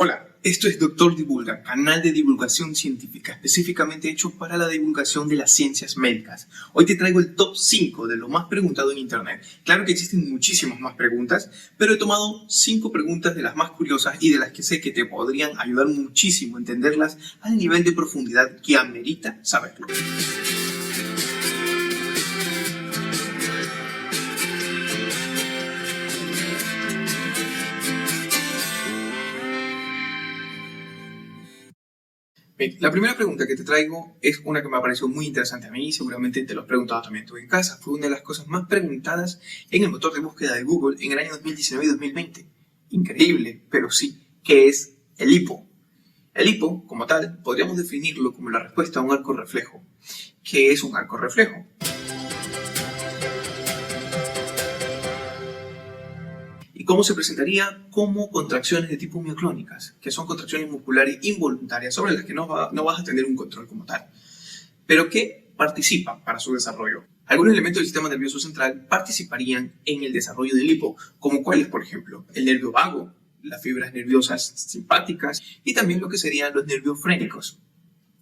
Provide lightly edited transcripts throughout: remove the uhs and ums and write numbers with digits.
Hola, esto es Doctor Divulga, canal de divulgación científica, específicamente hecho para la divulgación de las ciencias médicas. Hoy te traigo el top 5 de lo más preguntado en internet. Claro que existen muchísimas más preguntas, pero he tomado 5 preguntas de las más curiosas y de las que sé que te podrían ayudar muchísimo a entenderlas al nivel de profundidad que amerita saberlo. Bien, la primera pregunta que te traigo es una que me ha parecido muy interesante a mí y seguramente te lo has preguntado también tú en casa. Fue una de las cosas más preguntadas en el motor de búsqueda de Google en el año 2019 y 2020. Increíble, pero sí. ¿Qué es el hipo? El hipo, como tal, podríamos definirlo como la respuesta a un arco reflejo. ¿Qué es un arco reflejo? ¿Y cómo se presentaría? Como contracciones de tipo mioclónicas, que son contracciones musculares involuntarias sobre las que no vas a tener un control como tal, pero que participan para su desarrollo. Algunos elementos del sistema nervioso central participarían en el desarrollo del hipo, como cuáles, por ejemplo, el nervio vago, las fibras nerviosas simpáticas y también lo que serían los nervios frénicos.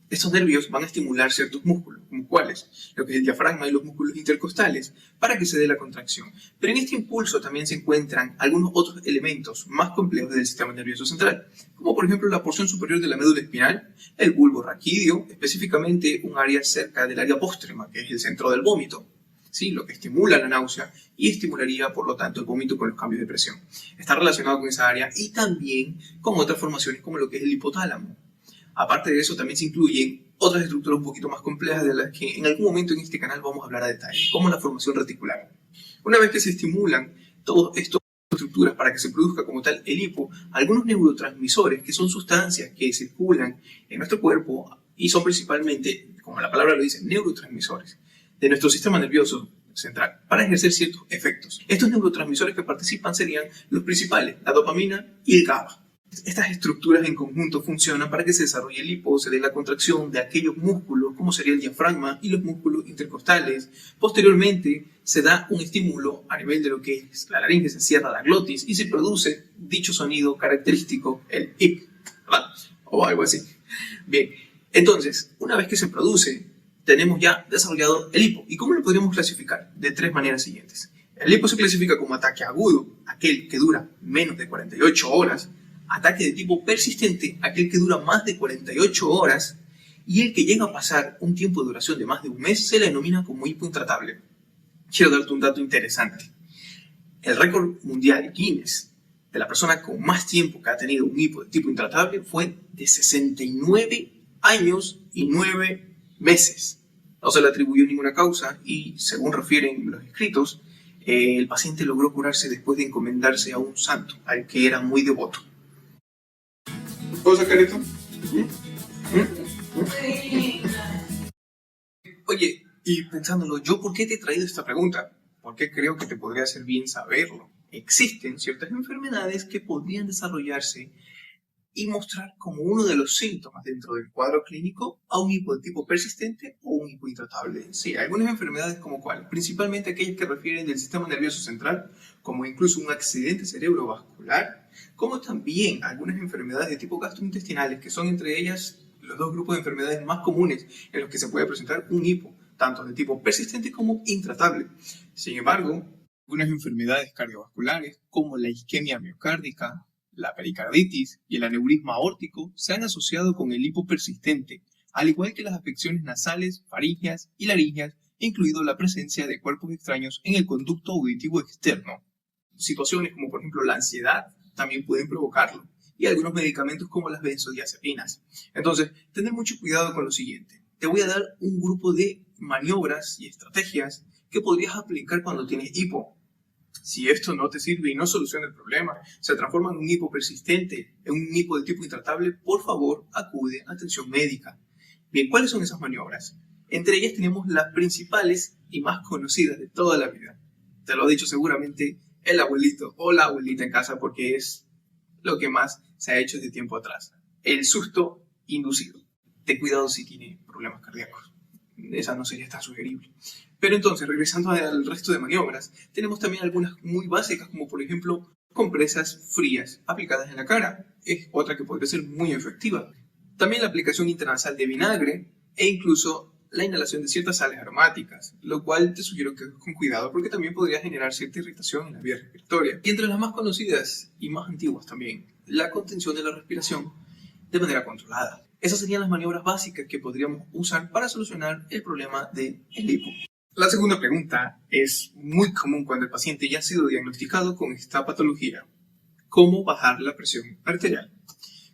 Estos nervios van a estimular ciertos músculos, como cuáles, lo que es el diafragma y los músculos intercostales, para que se dé la contracción. Pero en este impulso también se encuentran algunos otros elementos más complejos del sistema nervioso central, como por ejemplo la porción superior de la médula espinal, el bulbo raquídeo, específicamente un área cerca del área póstrema, que es el centro del vómito, ¿sí? Lo que estimula la náusea y estimularía, por lo tanto, el vómito con los cambios de presión. Está relacionado con esa área y también con otras formaciones como lo que es el hipotálamo. Aparte de eso, también se incluyen otras estructuras un poquito más complejas de las que en algún momento en este canal vamos a hablar a detalle, como la formación reticular. Una vez que se estimulan todas estas estructuras para que se produzca como tal el hipo, algunos neurotransmisores, que son sustancias que circulan en nuestro cuerpo y son principalmente, como la palabra lo dice, neurotransmisores de nuestro sistema nervioso central, para ejercer ciertos efectos. Estos neurotransmisores que participan serían los principales, la dopamina y el GABA. Estas estructuras en conjunto funcionan para que se desarrolle el hipo, se dé la contracción de aquellos músculos, como sería el diafragma y los músculos intercostales. Posteriormente, se da un estímulo a nivel de lo que es la laringe, se cierra la glotis y se produce dicho sonido característico, el hip, ¿verdad? O algo así. Bien, entonces, una vez que se produce, tenemos ya desarrollado el hipo. ¿Y cómo lo podríamos clasificar? De 3 maneras siguientes. El hipo se clasifica como ataque agudo, aquel que dura menos de 48 horas, ataque de tipo persistente, aquel que dura más de 48 horas, y el que llega a pasar un tiempo de duración de más de un mes se le denomina como hipo intratable. Quiero darte un dato interesante. El récord mundial Guinness de la persona con más tiempo que ha tenido un hipo de tipo intratable fue de 69 años y 9 meses. No se le atribuyó ninguna causa y, según refieren los escritos, el paciente logró curarse después de encomendarse a un santo, al que era muy devoto. ¿Puedo sacar esto? Oye, y pensándolo, ¿yo por qué te he traído esta pregunta? Porque creo que te podría ser bien saberlo. Existen ciertas enfermedades que podrían desarrollarse y mostrar como uno de los síntomas dentro del cuadro clínico a un hipo de tipo persistente o un hipo intratable. Sí, algunas enfermedades como cuál, principalmente aquellas que refieren del sistema nervioso central, como incluso un accidente cerebrovascular, como también algunas enfermedades de tipo gastrointestinales, que son entre ellas los 2 grupos de enfermedades más comunes en los que se puede presentar un hipo, tanto de tipo persistente como intratable. Sin embargo, algunas enfermedades cardiovasculares, como la isquemia miocárdica, la pericarditis y el aneurisma aórtico se han asociado con el hipo persistente, al igual que las afecciones nasales, faríngeas y laringeas, incluido la presencia de cuerpos extraños en el conducto auditivo externo. Situaciones como por ejemplo la ansiedad también pueden provocarlo, y algunos medicamentos como las benzodiazepinas. Entonces, tener mucho cuidado con lo siguiente. Te voy a dar un grupo de maniobras y estrategias que podrías aplicar cuando tienes hipo. Si esto no te sirve y no soluciona el problema, se transforma en un hipo persistente, en un hipo de tipo intratable, por favor, acude a atención médica. Bien, ¿cuáles son esas maniobras? Entre ellas tenemos las principales y más conocidas de toda la vida. Te lo ha dicho seguramente el abuelito o la abuelita en casa porque es lo que más se ha hecho desde tiempo atrás. El susto inducido. Ten cuidado si tiene problemas cardíacos. Esa no sería tan sugerible. Pero entonces, regresando al resto de maniobras, tenemos también algunas muy básicas, como por ejemplo compresas frías aplicadas en la cara. Es otra que podría ser muy efectiva. También la aplicación intranasal de vinagre e incluso la inhalación de ciertas sales aromáticas, lo cual te sugiero que hagas con cuidado porque también podría generar cierta irritación en la vía respiratoria. Y entre las más conocidas y más antiguas también, la contención de la respiración de manera controlada. Esas serían las maniobras básicas que podríamos usar para solucionar el problema del hipo. La segunda pregunta es muy común cuando el paciente ya ha sido diagnosticado con esta patología. ¿Cómo bajar la presión arterial?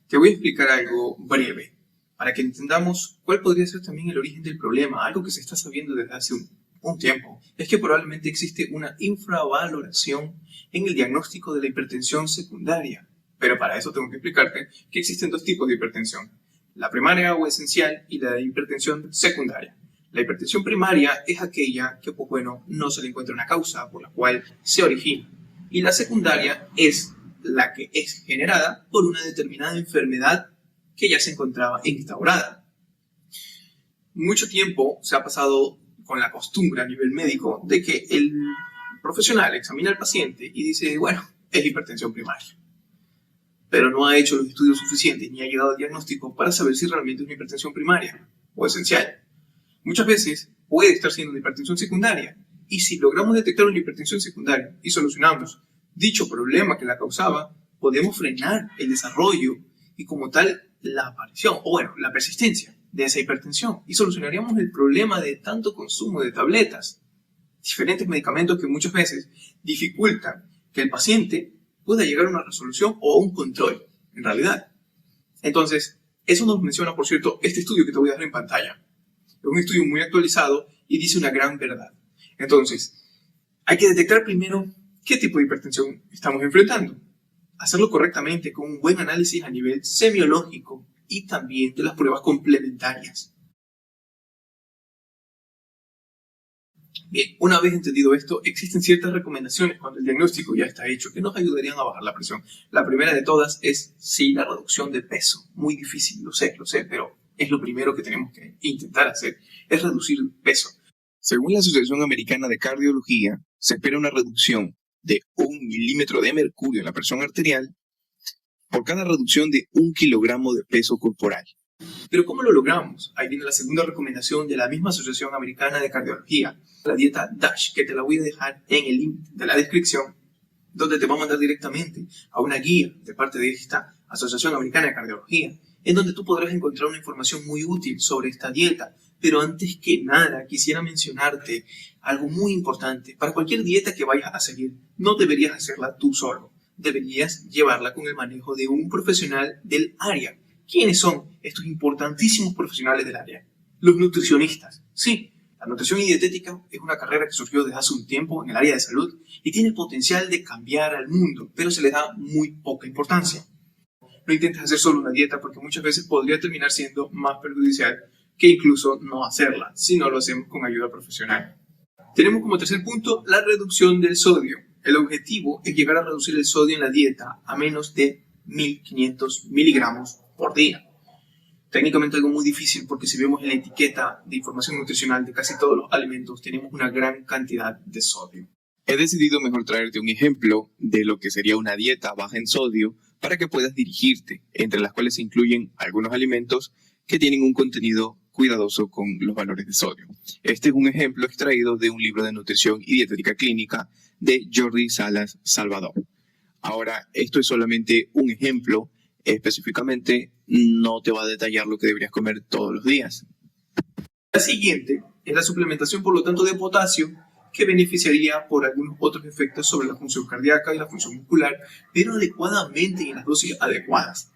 Te voy a explicar algo breve para que entendamos cuál podría ser también el origen del problema. Algo que se está sabiendo desde hace un tiempo es que probablemente existe una infravaloración en el diagnóstico de la hipertensión secundaria. Pero para eso tengo que explicarte que existen dos tipos de hipertensión: la primaria o esencial y la hipertensión secundaria. La hipertensión primaria es aquella que, no se le encuentra una causa por la cual se origina. Y la secundaria es la que es generada por una determinada enfermedad que ya se encontraba instaurada. Mucho tiempo se ha pasado con la costumbre a nivel médico de que el profesional examina al paciente y dice, bueno, es hipertensión primaria. Pero no ha hecho los estudios suficientes ni ha llegado al diagnóstico para saber si realmente es una hipertensión primaria o esencial. Muchas veces puede estar siendo una hipertensión secundaria, y si logramos detectar una hipertensión secundaria y solucionamos dicho problema que la causaba, podemos frenar el desarrollo y como tal la aparición, la persistencia de esa hipertensión, y solucionaríamos el problema de tanto consumo de tabletas, diferentes medicamentos que muchas veces dificultan que el paciente pueda llegar a una resolución o a un control, en realidad. Entonces, eso nos menciona, por cierto, este estudio que te voy a dar en pantalla. Es un estudio muy actualizado y dice una gran verdad. Entonces, hay que detectar primero qué tipo de hipertensión estamos enfrentando. Hacerlo correctamente con un buen análisis a nivel semiológico y también de las pruebas complementarias. Bien, una vez entendido esto, existen ciertas recomendaciones cuando el diagnóstico ya está hecho que nos ayudarían a bajar la presión. La primera de todas es, sí, la reducción de peso. Muy difícil, lo sé, pero es lo primero que tenemos que intentar hacer, es reducir el peso. Según la Asociación Americana de Cardiología, se espera una reducción de 1 milímetro de mercurio en la presión arterial por cada reducción de 1 kilogramo de peso corporal. Pero ¿cómo lo logramos? Ahí viene la segunda recomendación de la misma Asociación Americana de Cardiología, la dieta DASH, que te la voy a dejar en el link de la descripción, donde te va a mandar directamente a una guía de parte de esta Asociación Americana de Cardiología, en donde tú podrás encontrar una información muy útil sobre esta dieta. Pero antes que nada, quisiera mencionarte algo muy importante. Para cualquier dieta que vayas a seguir, no deberías hacerla tú solo. Deberías llevarla con el manejo de un profesional del área. ¿Quiénes son estos importantísimos profesionales del área? Los nutricionistas. Sí, la nutrición y dietética es una carrera que surgió desde hace un tiempo en el área de salud y tiene el potencial de cambiar al mundo, pero se le da muy poca importancia. No intentes hacer solo una dieta porque muchas veces podría terminar siendo más perjudicial que incluso no hacerla, si no lo hacemos con ayuda profesional. Tenemos como tercer punto la reducción del sodio. El objetivo es llegar a reducir el sodio en la dieta a menos de 1500 miligramos por día. Técnicamente algo muy difícil porque si vemos en la etiqueta de información nutricional de casi todos los alimentos tenemos una gran cantidad de sodio. He decidido mejor traerte un ejemplo de lo que sería una dieta baja en sodio para que puedas dirigirte, entre las cuales se incluyen algunos alimentos que tienen un contenido cuidadoso con los valores de sodio. Este es un ejemplo extraído de un libro de nutrición y dietética clínica de Jordi Salas Salvador. Ahora, esto es solamente un ejemplo, específicamente no te va a detallar lo que deberías comer todos los días. La siguiente es la suplementación, por lo tanto, de potasio, que beneficiaría por algunos otros efectos sobre la función cardíaca y la función muscular, pero adecuadamente y en las dosis adecuadas.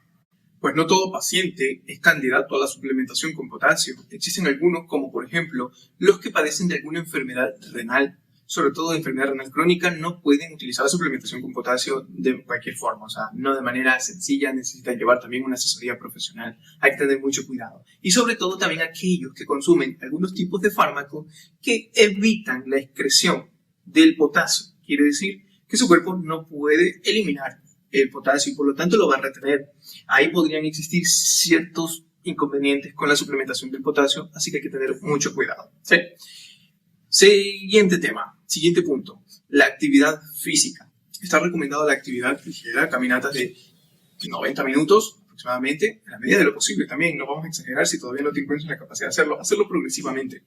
Pues no todo paciente es candidato a la suplementación con potasio. Existen algunos, como por ejemplo, los que padecen de alguna enfermedad renal, sobre todo de enfermedad renal crónica, no pueden utilizar la suplementación con potasio de cualquier forma, no de manera sencilla, necesitan llevar también una asesoría profesional. Hay que tener mucho cuidado. Y sobre todo también aquellos que consumen algunos tipos de fármacos que evitan la excreción del potasio. Quiere decir que su cuerpo no puede eliminar el potasio y por lo tanto lo va a retener. Ahí podrían existir ciertos inconvenientes con la suplementación del potasio, así que hay que tener mucho cuidado. ¿Sí? Siguiente punto, la actividad física. Está recomendada la actividad ligera, caminatas de 90 minutos aproximadamente, en la medida de lo posible también. No vamos a exagerar si todavía no te encuentras en la capacidad de hacerlo progresivamente.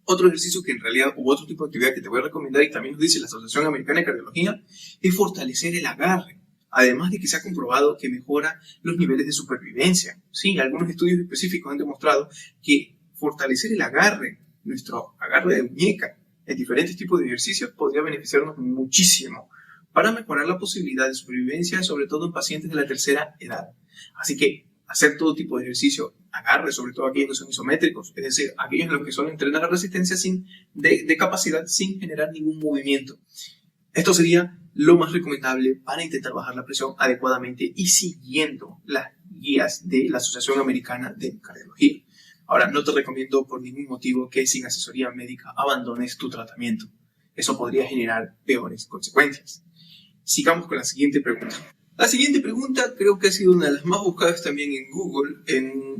Otro ejercicio que en realidad, u otro tipo de actividad que te voy a recomendar, y también nos dice la Asociación Americana de Cardiología, es fortalecer el agarre. Además de que se ha comprobado que mejora los niveles de supervivencia. Sí, algunos estudios específicos han demostrado que fortalecer el agarre, nuestro agarre de muñeca, en diferentes tipos de ejercicios podría beneficiarnos muchísimo para mejorar la posibilidad de supervivencia, sobre todo en pacientes de la tercera edad. Así que hacer todo tipo de ejercicio, agarre, sobre todo aquellos que son isométricos, es decir, aquellos en los que son entrenar la resistencia de capacidad sin generar ningún movimiento. Esto sería lo más recomendable para intentar bajar la presión adecuadamente y siguiendo las guías de la Asociación Americana de Cardiología. Ahora, no te recomiendo por ningún motivo que sin asesoría médica abandones tu tratamiento. Eso podría generar peores consecuencias. Sigamos con la siguiente pregunta. La siguiente pregunta creo que ha sido una de las más buscadas también en Google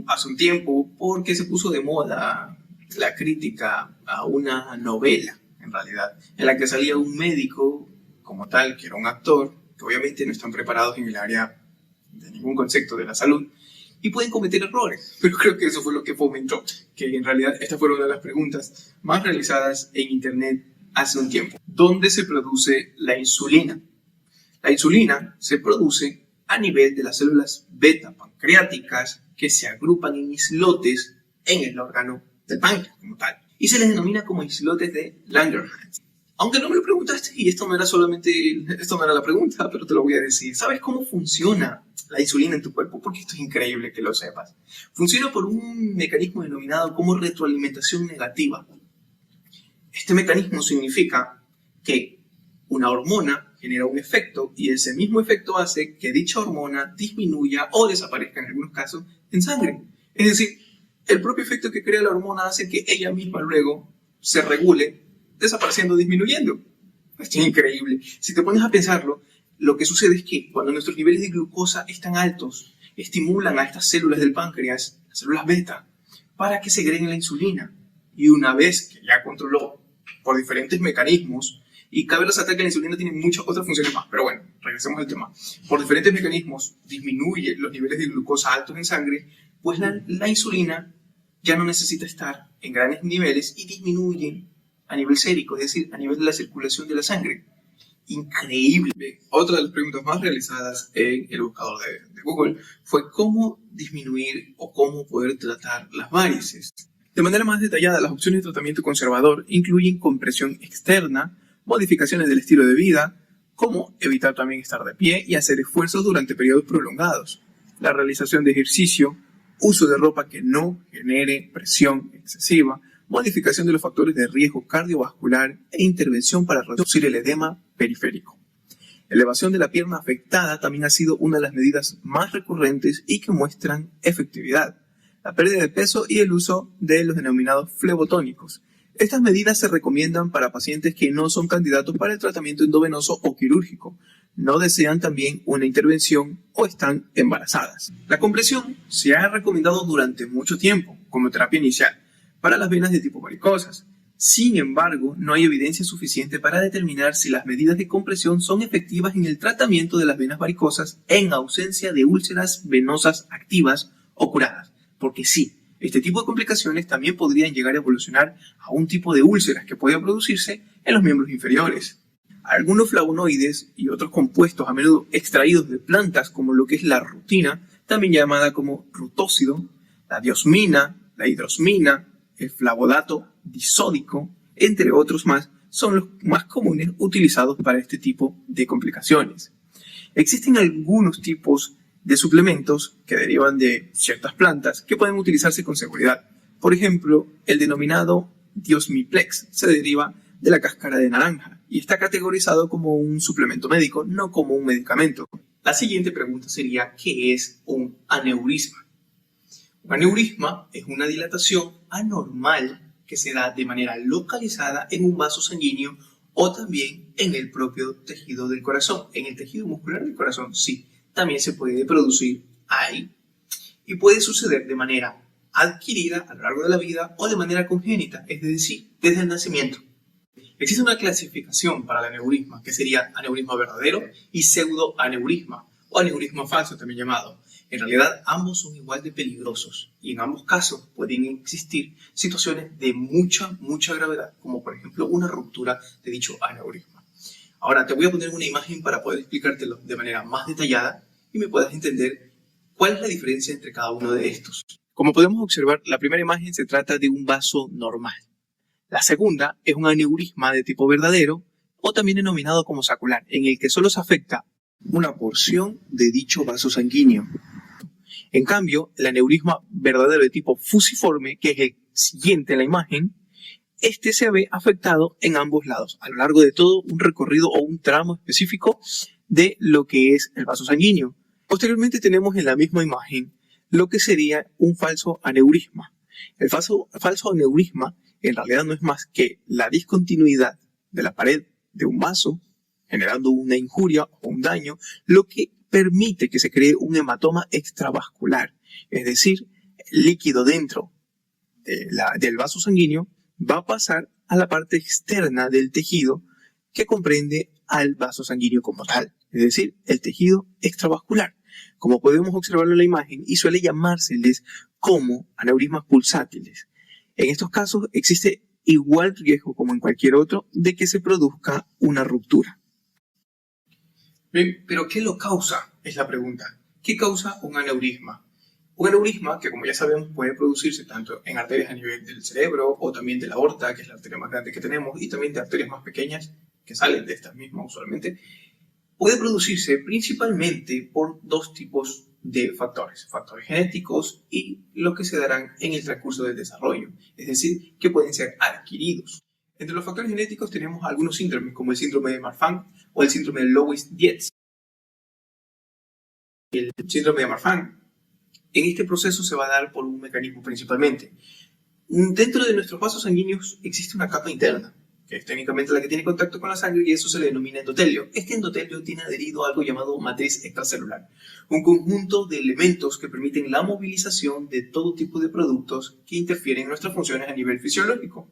hace un tiempo, porque se puso de moda la crítica a una novela, en realidad, en la que salía un médico como tal, que era un actor, que obviamente no están preparados en el área de ningún concepto de la salud, y pueden cometer errores. Pero creo que eso fue lo que fomentó, que en realidad esta fue una de las preguntas más realizadas en internet hace un tiempo. ¿Dónde se produce la insulina? La insulina se produce a nivel de las células beta pancreáticas que se agrupan en islotes en el órgano del páncreas como tal, y se les denomina como islotes de Langerhans. Aunque no me lo preguntaste, y esto no era la pregunta, pero te lo voy a decir. ¿Sabes cómo funciona la insulina en tu cuerpo? Porque esto es increíble que lo sepas. Funciona por un mecanismo denominado como retroalimentación negativa. Este mecanismo significa que una hormona genera un efecto y ese mismo efecto hace que dicha hormona disminuya o desaparezca en algunos casos en sangre. Es decir, el propio efecto que crea la hormona hace que ella misma luego se regule, desapareciendo, disminuyendo. Esto es increíble. Si te pones a pensarlo, lo que sucede es que cuando nuestros niveles de glucosa están altos, estimulan a estas células del páncreas, las células beta, para que segreguen la insulina. Y una vez que ya controló por diferentes mecanismos, y cabe resaltar que la insulina tiene muchas otras funciones más, pero bueno, regresemos al tema. Por diferentes mecanismos disminuye los niveles de glucosa altos en sangre, pues la insulina ya no necesita estar en grandes niveles y disminuye a nivel sérico, es decir, a nivel de la circulación de la sangre. Increíble. Bien, otra de las preguntas más realizadas en el buscador de Google fue cómo disminuir o cómo poder tratar las varices. De manera más detallada, las opciones de tratamiento conservador incluyen compresión externa, modificaciones del estilo de vida, como evitar también estar de pie y hacer esfuerzos durante periodos prolongados, la realización de ejercicio, uso de ropa que no genere presión excesiva, modificación de los factores de riesgo cardiovascular e intervención para reducir el edema periférico. Elevación de la pierna afectada también ha sido una de las medidas más recurrentes y que muestran efectividad. La pérdida de peso y el uso de los denominados flebotónicos. Estas medidas se recomiendan para pacientes que no son candidatos para el tratamiento endovenoso o quirúrgico, no desean también una intervención o están embarazadas. La compresión se ha recomendado durante mucho tiempo como terapia inicial para las venas de tipo varicosas. Sin embargo, no hay evidencia suficiente para determinar si las medidas de compresión son efectivas en el tratamiento de las venas varicosas en ausencia de úlceras venosas activas o curadas. Porque sí, este tipo de complicaciones también podrían llegar a evolucionar a un tipo de úlceras que podría producirse en los miembros inferiores. Algunos flavonoides y otros compuestos a menudo extraídos de plantas, como lo que es la rutina, también llamada como rutósido, la diosmina, la hidrosmina, el flavodato disódico, entre otros más, son los más comunes utilizados para este tipo de complicaciones. Existen algunos tipos de suplementos que derivan de ciertas plantas que pueden utilizarse con seguridad. Por ejemplo, el denominado Diosmiplex se deriva de la cáscara de naranja y está categorizado como un suplemento médico, no como un medicamento. La siguiente pregunta sería, ¿qué es un aneurisma? Un aneurisma es una dilatación anormal que se da de manera localizada en un vaso sanguíneo o también en el propio tejido del corazón. En el tejido muscular del corazón, sí, también se puede producir ahí. Y puede suceder de manera adquirida a lo largo de la vida o de manera congénita, es decir, desde el nacimiento. Existe una clasificación para el aneurisma, que sería aneurisma verdadero y pseudoaneurisma, o aneurisma falso también llamado. En realidad, ambos son igual de peligrosos y en ambos casos pueden existir situaciones de mucha gravedad, como por ejemplo una ruptura de dicho aneurisma. Ahora te voy a poner una imagen para poder explicártelo de manera más detallada y me puedas entender cuál es la diferencia entre cada uno de estos. Como podemos observar, la primera imagen se trata de un vaso normal. La segunda es un aneurisma de tipo verdadero o también denominado como sacular, en el que solo se afecta una porción de dicho vaso sanguíneo. En cambio, el aneurisma verdadero de tipo fusiforme, que es el siguiente en la imagen, este se ve afectado en ambos lados, a lo largo de todo un recorrido o un tramo específico de lo que es el vaso sanguíneo. Posteriormente tenemos en la misma imagen lo que sería un falso aneurisma. El falso aneurisma en realidad no es más que la discontinuidad de la pared de un vaso, generando una injuria o un daño, lo que permite que se cree un hematoma extravascular, es decir, el líquido dentro del vaso sanguíneo va a pasar a la parte externa del tejido que comprende al vaso sanguíneo como tal, es decir, el tejido extravascular, como podemos observarlo en la imagen, y suele llamárseles como aneurismas pulsátiles. En estos casos existe igual riesgo como en cualquier otro de que se produzca una ruptura. Bien, pero ¿qué lo causa? Es la pregunta. ¿Qué causa un aneurisma? Un aneurisma, que como ya sabemos puede producirse tanto en arterias a nivel del cerebro o también de la aorta, que es la arteria más grande que tenemos, y también de arterias más pequeñas que salen de estas mismas usualmente, puede producirse principalmente por dos tipos de factores genéticos y los que se darán en el transcurso del desarrollo, es decir, que pueden ser adquiridos. Entre los factores genéticos tenemos algunos síndromes, como el síndrome de Marfan o el síndrome de Loeys-Dietz. El síndrome de Marfan, en este proceso se va a dar por un mecanismo principalmente. Dentro de nuestros vasos sanguíneos existe una capa interna, que es técnicamente la que tiene contacto con la sangre, y eso se le denomina endotelio. Este endotelio tiene adherido algo llamado matriz extracelular, un conjunto de elementos que permiten la movilización de todo tipo de productos que interfieren en nuestras funciones a nivel fisiológico,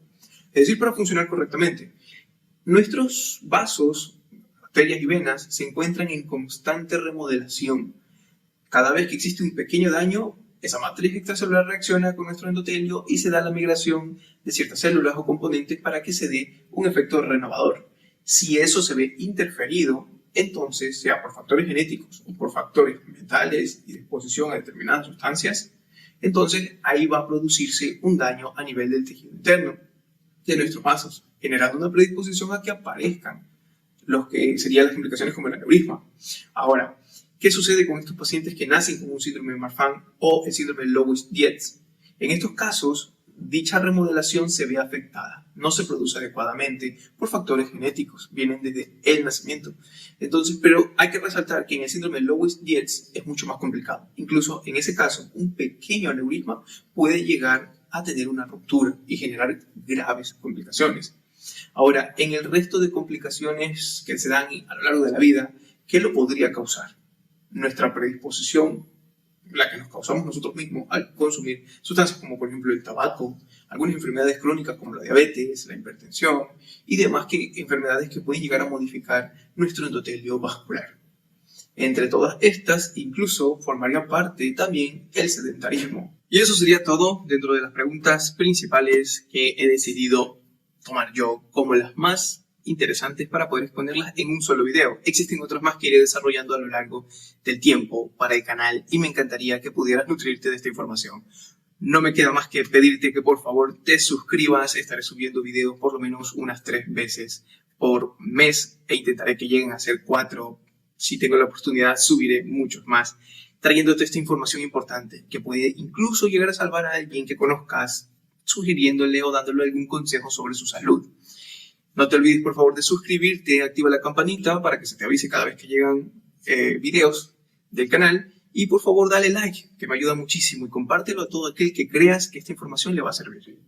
es decir, para funcionar correctamente. Nuestros vasos, arterias y venas se encuentran en constante remodelación. Cada vez que existe un pequeño daño, esa matriz extracelular reacciona con nuestro endotelio y se da la migración de ciertas células o componentes para que se dé un efecto renovador. Si eso se ve interferido, entonces, sea por factores genéticos o por factores ambientales y de exposición a determinadas sustancias, entonces ahí va a producirse un daño a nivel del tejido interno de nuestros vasos, generando una predisposición a que aparezcan los que serían las complicaciones como el aneurisma. Ahora, ¿qué sucede con estos pacientes que nacen con un síndrome de Marfan o el síndrome de Loeys-Dietz? En estos casos, dicha remodelación se ve afectada, no se produce adecuadamente por factores genéticos, vienen desde el nacimiento. Entonces, pero hay que resaltar que en el síndrome de Loeys-Dietz es mucho más complicado. Incluso en ese caso, un pequeño aneurisma puede llegar a tener una ruptura y generar graves complicaciones. Ahora, en el resto de complicaciones que se dan a lo largo de la vida, ¿qué lo podría causar? Nuestra predisposición, la que nos causamos nosotros mismos al consumir sustancias como por ejemplo el tabaco, algunas enfermedades crónicas como la diabetes, la hipertensión y demás enfermedades que pueden llegar a modificar nuestro endotelio vascular. Entre todas estas, incluso formaría parte también el sedentarismo. Y eso sería todo dentro de las preguntas principales que he decidido tomar yo como las más interesantes para poder exponerlas en un solo video. Existen otras más que iré desarrollando a lo largo del tiempo para el canal y me encantaría que pudieras nutrirte de esta información. No me queda más que pedirte que por favor te suscribas. Estaré subiendo videos por lo menos unas 3 veces por mes e intentaré que lleguen a ser 4. Si tengo la oportunidad, subiré muchos más, trayéndote esta información importante que puede incluso llegar a salvar a alguien que conozcas, sugiriéndole o dándole algún consejo sobre su salud. No te olvides, por favor, de suscribirte, activa la campanita para que se te avise cada vez que llegan videos del canal. Y por favor, dale like, que me ayuda muchísimo, y compártelo a todo aquel que creas que esta información le va a servir.